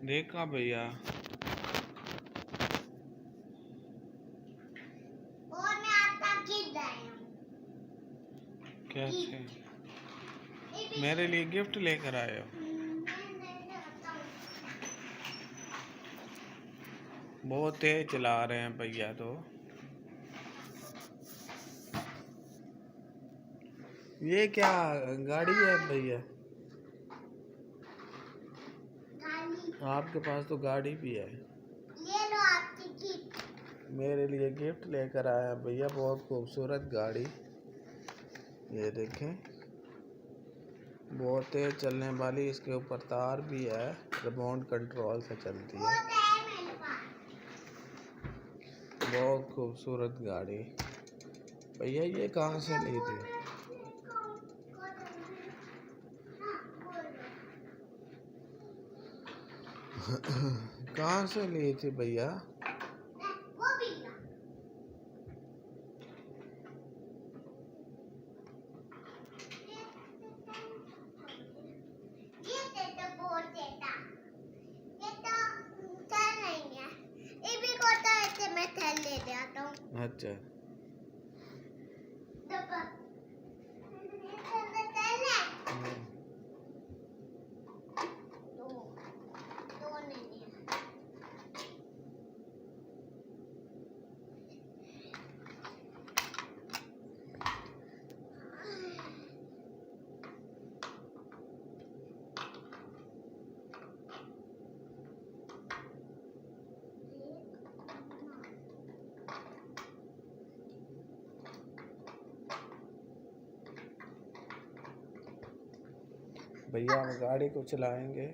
देखा भैया। और मैं आपका गिफ्ट लाया हूँ। कैसे? मेरे लिए गिफ्ट लेकर आए हो? बहुत तेज चला रहे हैं भैया तो। ये क्या गाड़ी है भैया? आपके पास तो गाड़ी भी है। ले लो आपकी गिफ्ट। मेरे लिए गिफ्ट लेकर आया भैया, बहुत खूबसूरत गाड़ी। ये देखें, बहुत तेज चलने वाली, इसके ऊपर तार भी है, रिमोट कंट्रोल से चलती है। बहुत खूबसूरत गाड़ी भैया। ये कहाँ से ली थी? कहाँ से ली थी भैया? अच्छा, भैया हम गाड़ी को चलाएंगे।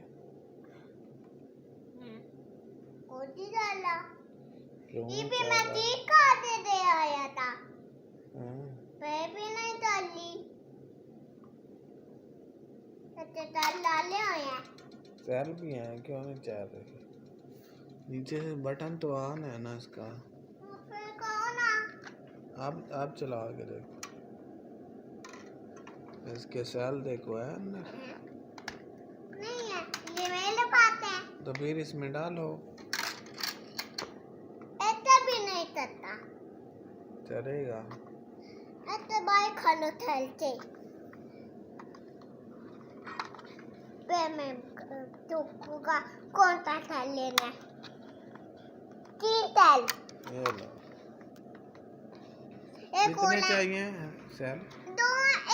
क्यों ये भी मैं देखा दे आया था। मैं भी नहीं डाली। डाले आया। सेल भी है, क्यों नहीं चल रही? नीचे से बटन तो ऑन है ना इसका। फिर कौन? आप चला के देखो, इसके सेल देखो है अंदर। नहीं है, ये मेरे पास है। तो फिर इसमें डालो। ऐसा भी नहीं करता। चलेगा। ऐसे बाइक खालो चलते। मैं तुमको कौन सा तेल लेना है? तेल। ये लो। एक कितने चाहिए सेल? दो,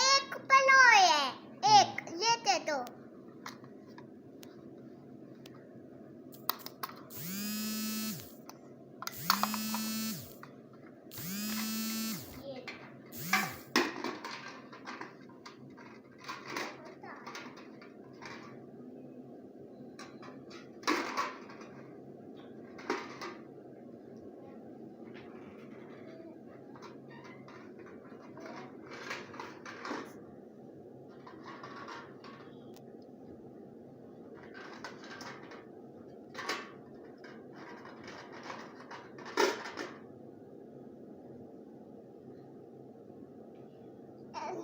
एक पलो है। एक लेते तो।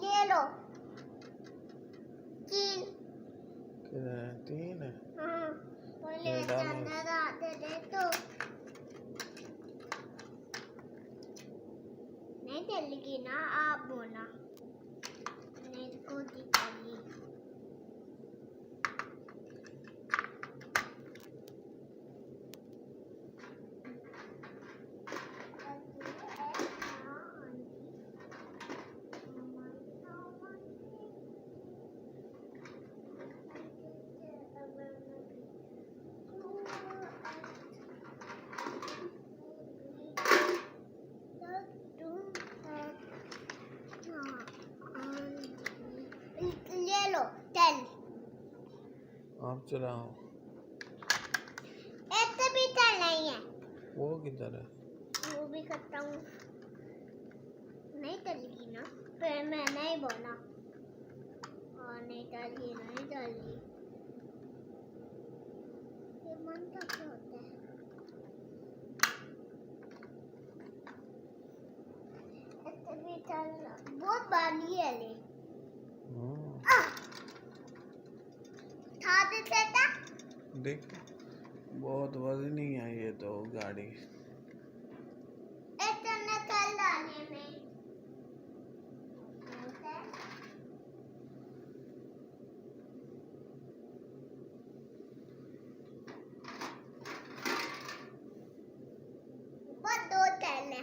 ले लो। तीन है। हाँ, ये डालो। दे तो। नहीं चलेगी ना, आप बोला। मेरे को दिखाइए। ले लो तेल। आप चलाओ। ऐसे भी तेल नहीं है। वो किधर है? वो भी करता हूँ। नहीं चलेगी ना, फिर मैं नहीं बोला। और नहीं डाली, नहीं डाली। ये मन का क्या होता है? ऐसे भी चलना बहुत बारी है ले। था देता देख बहुत वजनी है ये तो गाड़ी। इतना कल डालने में होता है। ऊपर 2 तेल है।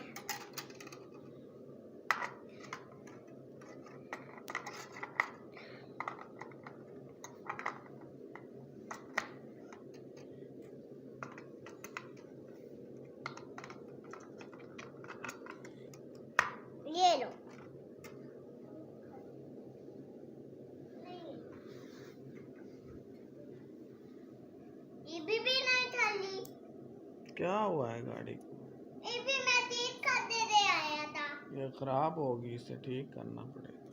ये लो। ये भी नहीं खाली। क्या हुआ है गाड़ी को? ये भी मैं ठीक कर दे आया था। ये खराब होगी, इसे ठीक करना पड़ेगा।